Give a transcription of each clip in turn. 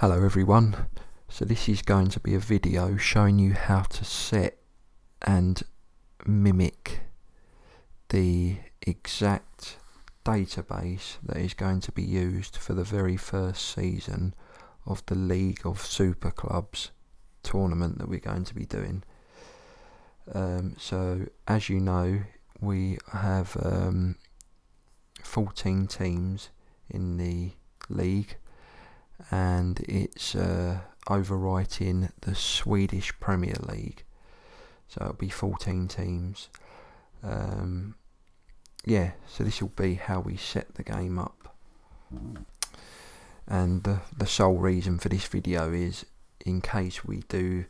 Hello everyone, so this is going to be a video showing you how to set and mimic the exact database that is going to be used for the very first season of the League of Super Clubs tournament that we're going to be doing. So as you know, we have 14 teams in the league, and it's overwriting the Swedish Premier League, so it'll be 14 teams. So this will be how we set the game up, and the sole reason for this video is in case we do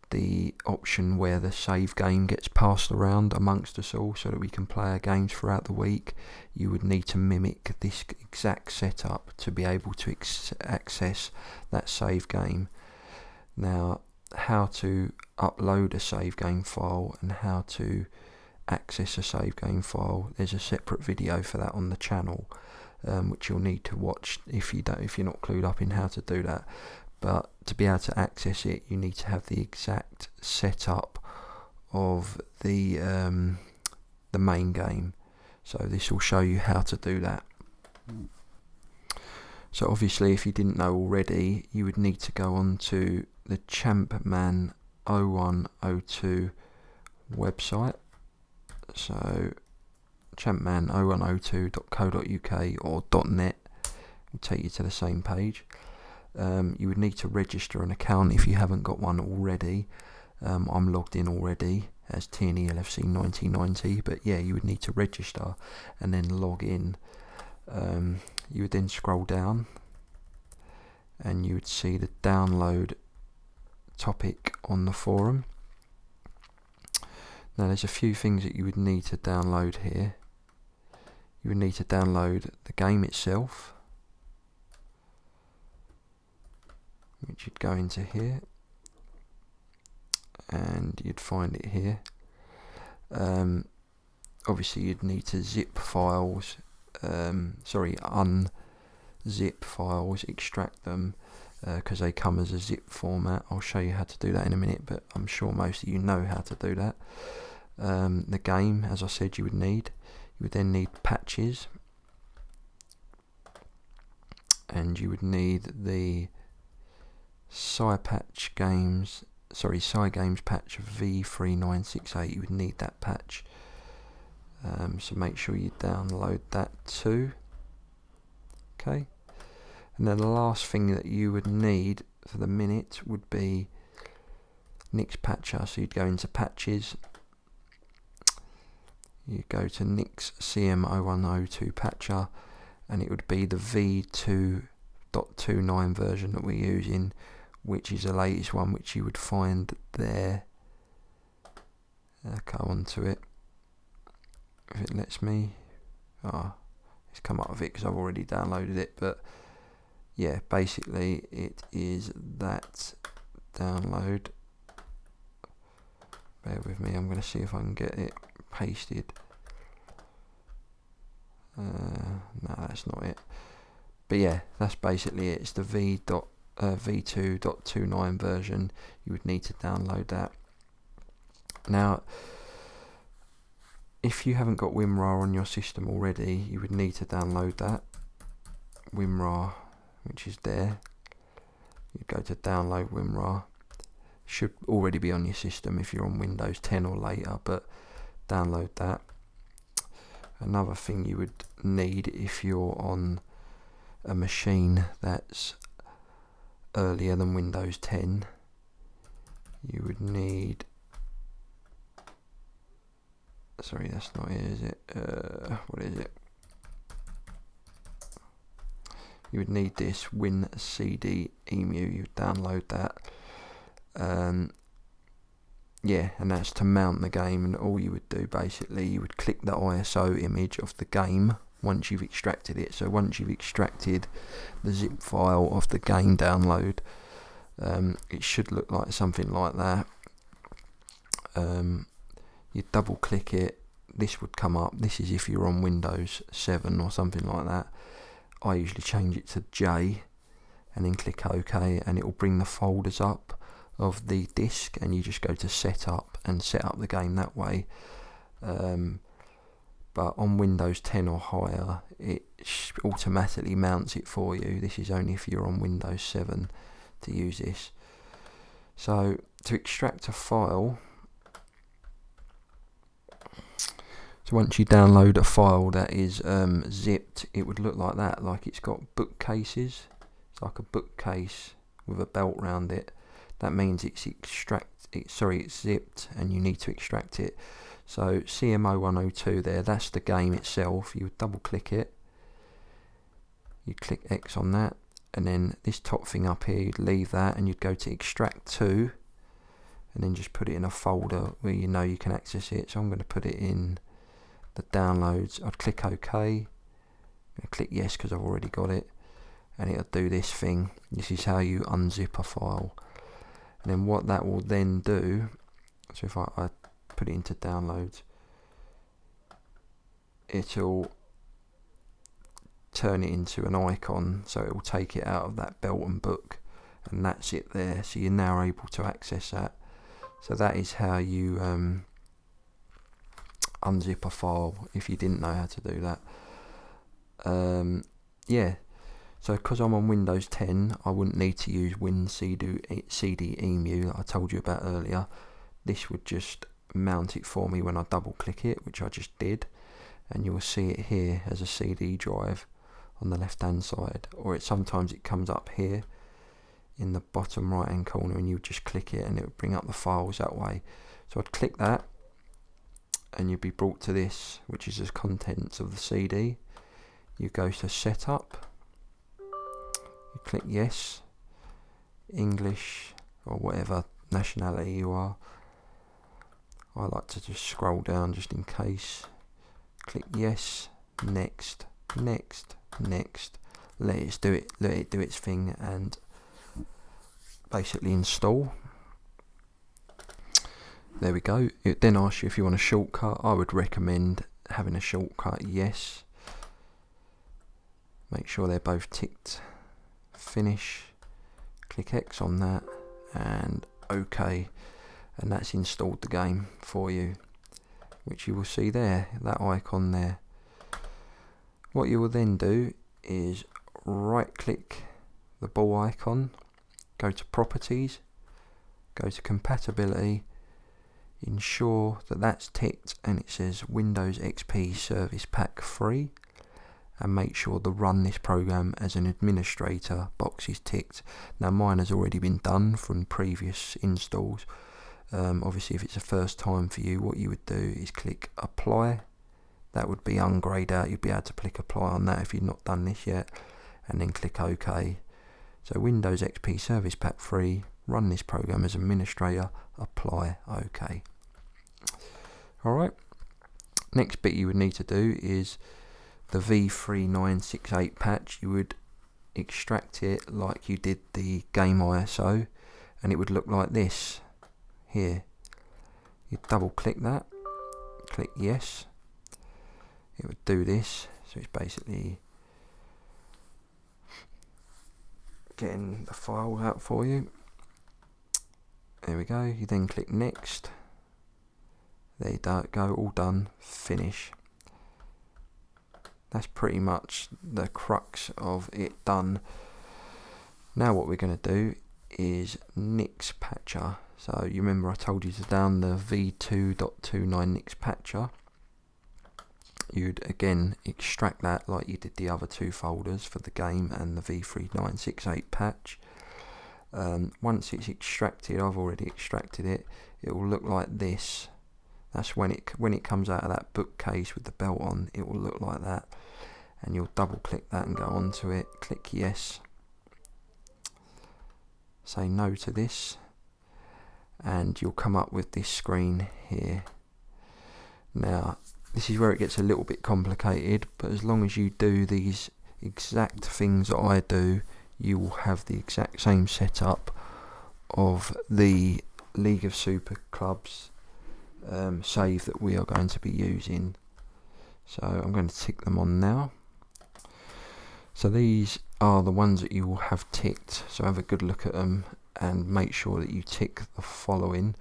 the option where the save game gets passed around amongst us all so that we can play our games throughout the week. You would need to mimic this exact setup to be able to access that save game. Now, how to upload a save game file and how to access a save game file, there's a separate video for that on the channel, which you'll need to watch if you're not clued up in how to do that. But to be able to access it, you need to have the exact setup of the main game. So this will show you how to do that. So obviously, if you didn't know already, you would need to go on to the Champman 0102 website. So champman0102.co.uk or .net will take you to the same page. You would need to register an account if you haven't got one already. I'm logged in already as Tierney LFC 1990, but yeah, you would need to register and then log in. You would then scroll down and you would see the download topic on the forum. Now there's a few things that you would need to download here. You would need to download the game itself, which you'd go into here and you'd find it here. Obviously you'd need to unzip files, extract them, because they come as a zip format. I'll show you how to do that in a minute, but I'm sure most of you know how to do that. The game, as I said, you would then need patches, and you would need the Cygames patch of V3968. You would need that patch, so make sure you download that too. Okay, and then the last thing that you would need for the minute would be Nix Patcher. So you'd go into patches, you go to Nix CM0102 Patcher, and it would be the V2.29 version that we're using, which is the latest one, which you would find there. Go on to it if it lets me. It's come up with it because I've already downloaded it, but yeah, basically it is that download. Bear with me, I'm going to see if I can get it pasted. No, that's not it. But yeah, that's basically it. It's the V2.29 version. You would need to download that. Now, if you haven't got WinRAR on your system already, you would need to download that WinRAR, which is there. You'd go to download WinRAR. Should already be on your system if you're on Windows 10 or later, but download that. Another thing you would need if you're on a machine that's earlier than Windows 10, you would need, sorry, that's not it, is it? What is it? You would need this WinCD-EMU. You would download that. Yeah, and that's to mount the game, and all you would do basically, you would click the ISO image of the game once you've extracted it. So once you've extracted the zip file of the game download, it should look like something like that. You double click it, this would come up. This is if you're on Windows 7 or something like that. I usually change it to J, and then click OK, and it will bring the folders up of the disk, and you just go to setup and set up the game that way. But on Windows 10 or higher, it automatically mounts it for you. This is only if you're on Windows 7 to use this. So to extract a file, so once you download a file that is zipped, it would look like that, like it's got bookcases. It's like a bookcase with a belt round it. That means it's zipped, and you need to extract it. So CMO102 there, that's the game itself. You would double click it, you click X on that, and then this top thing up here, you'd leave that, and you'd go to extract to, and then just put it in a folder where you know you can access it. So I'm going to put it in the downloads. I'd click OK, I click yes because I've already got it, and it'll do this thing. This is how you unzip a file. And then what that will then do, so if I put it into downloads, it'll turn it into an icon, so it will take it out of that belt and book, and that's it there. So you're now able to access that. So that is how you unzip a file if you didn't know how to do that. Yeah, so because I'm on Windows 10, I wouldn't need to use WinCDEmu that I told you about earlier. This would just mount it for me when I double click it, which I just did, and you will see it here as a CD drive on the left hand side, or sometimes it comes up here in the bottom right hand corner, and you would just click it and it would bring up the files that way. So I'd click that and you'd be brought to this, which is the contents of the CD. You go to setup, you click yes, English or whatever nationality you are. I like to just scroll down just in case. Click yes, next, next, next. Let it do its thing, and basically install. There we go. It then asks you if you want a shortcut. I would recommend having a shortcut, yes. Make sure they're both ticked. Finish. Click X on that and OK. And that's installed the game for you, which you will see there, that icon there. What you will then do is right click the ball icon, go to properties, go to compatibility, ensure that that's ticked and it says Windows XP Service Pack 3, and make sure the run this program as an administrator box is ticked. Now mine has already been done from previous installs. Obviously if it's the first time for you, what you would do is click apply. That would be ungrayed out. You'd be able to click apply on that if you've not done this yet, and then click OK. So Windows XP Service Pack 3, run this program as administrator, apply, OK. Alright, next bit you would need to do is the V3968 patch. You would extract it like you did the game ISO, and it would look like this here. You double click that, click yes, it would do this. So it's basically getting the file out for you. There we go. You then click next. There you go, all done, finish. That's pretty much the crux of it done. Now what we're going to do is Nix Patcher. So you remember I told you to down the v2.29 Nix Patcher. You'd again extract that like you did the other two folders for the game and the v3968 patch. Once it's extracted, I've already extracted it, it will look like this. That's when it comes out of that bookcase with the belt on, it will look like that. And you'll double click that and go onto it, click yes, say no to this, and you'll come up with this screen here. Now this is where it gets a little bit complicated, but as long as you do these exact things that I do, you will have the exact same setup of the League of Super Clubs save that we are going to be using. So I'm going to tick them on now. So these are the ones that you will have ticked, so have a good look at them and make sure that you tick the following.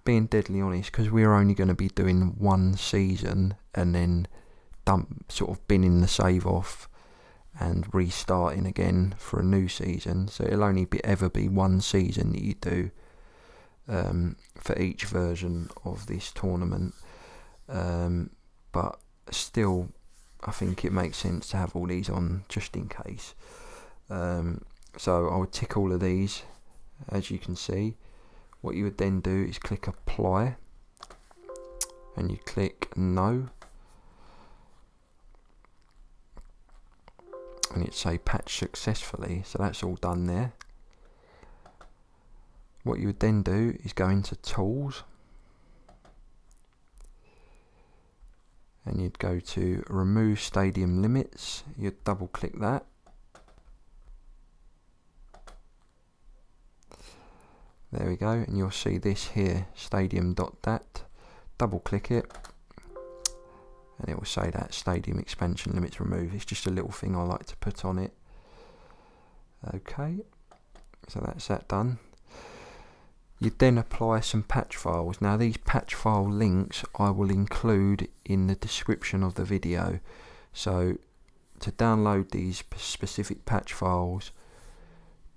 Being deadly honest, because we're only going to be doing one season and then sort of binning the save off and restarting again for a new season, so it'll only ever be one season that you do for each version of this tournament, but still I think it makes sense to have all these on just in case. So I would tick all of these. As you can see, what you would then do is click apply and you click no, and it say patch successfully, so that's all done there. What you would then do is go into tools and you'd go to remove stadium limits. You'd double click that, there we go, and you'll see this here, stadium.dat. Double click it and it will say that stadium expansion limits removed. It's just a little thing I like to put on it. Okay, so that's that done. You then apply some patch files. Now these patch file links I will include in the description of the video. So to download these specific patch files,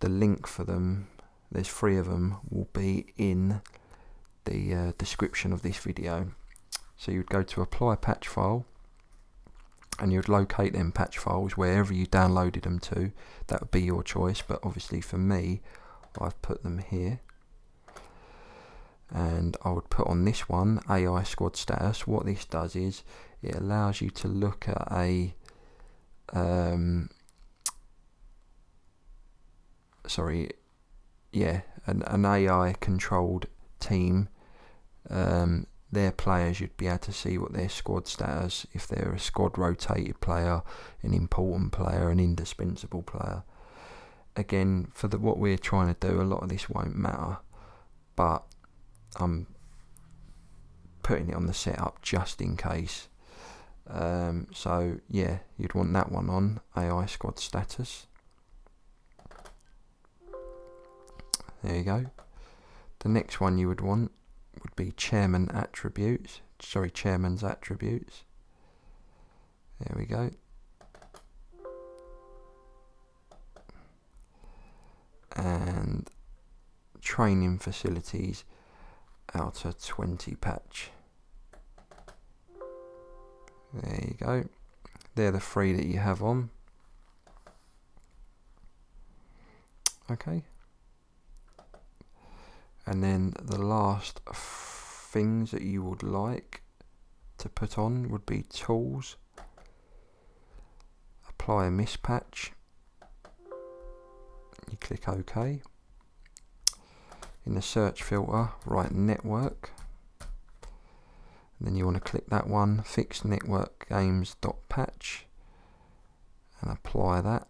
the link for them, there's 3 of them, will be in the description of this video. So you'd go to apply patch file and you'd locate them patch files wherever you downloaded them to. That would be your choice, but obviously for me I've put them here. And I would put on this one AI squad status. What this does is it allows you to look at an AI controlled team. Their players, you'd be able to see what their squad status, if they're a squad rotated player, an important player, an indispensable player. Again, for what we're trying to do, a lot of this won't matter, but I'm putting it on the setup just in case. So yeah, you'd want that one on, AI squad status. There you go. The next one you would want would be chairman's attributes. There we go. And training facilities outer 20 patch. There you go. They're the 3 that you have on. Okay. And then the last things that you would like to put on would be tools, apply a mispatch, you click OK. In the search filter, write network, and then you want to click that one, fix network games.patch, and apply that.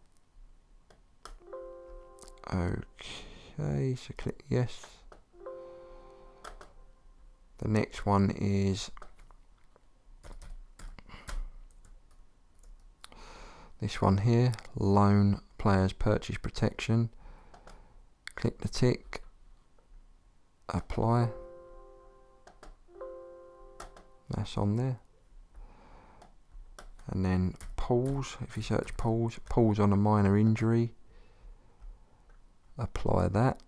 Okay, so click yes. The next one is this one here, loan players purchase protection. Click the tick, apply. That's on there. And then pause, if you search pause on a minor injury, apply that.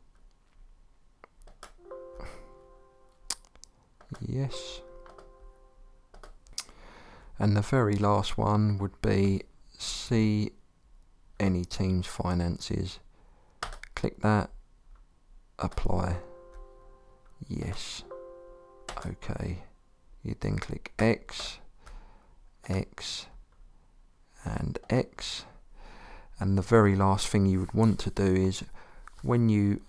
Yes. And the very last one would be see any team's finances. Click that, apply. Yes. Okay. You then click X, X, and X. And the very last thing you would want to do is when you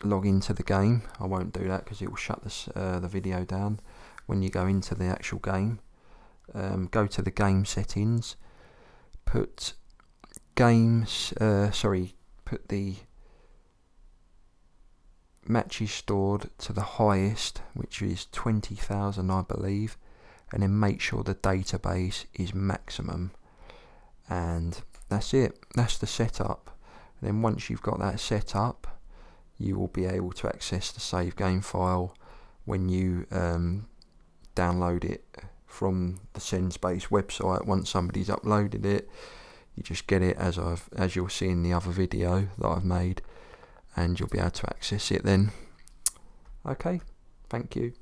log into the game, I won't do that because it will shut the video down. When you go into the actual game, go to the game settings, put put the matches stored to the highest, which is 20,000 I believe, and then make sure the database is maximum. And that's it. That's the setup. And then once you've got that set up, you will be able to access the save game file when you download it from the Sensbase website. Once somebody's uploaded it, you just get it as you'll see in the other video that I've made, and you'll be able to access it then. Okay, thank you.